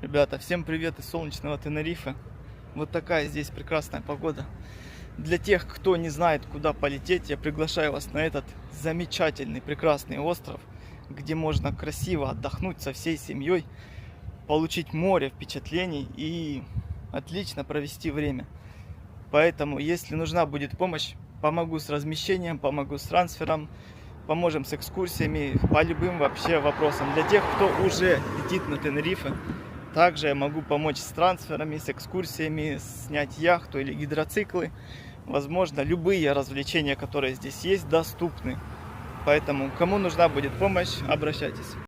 Ребята, всем привет из солнечного Тенерифе. Вот такая здесь прекрасная погода. Для тех, кто не знает, куда полететь, я приглашаю вас на этот замечательный, прекрасный остров, где можно красиво отдохнуть со всей семьей, получить море впечатлений и отлично провести время. Поэтому, если нужна будет помощь, помогу с размещением, помогу с трансфером, поможем с экскурсиями, по любым вообще вопросам. Для тех, кто уже летит на Тенерифе, также я могу помочь с трансферами, с экскурсиями, снять яхту или гидроциклы. Возможно, любые развлечения, которые здесь есть, доступны. Поэтому, кому нужна будет помощь, обращайтесь.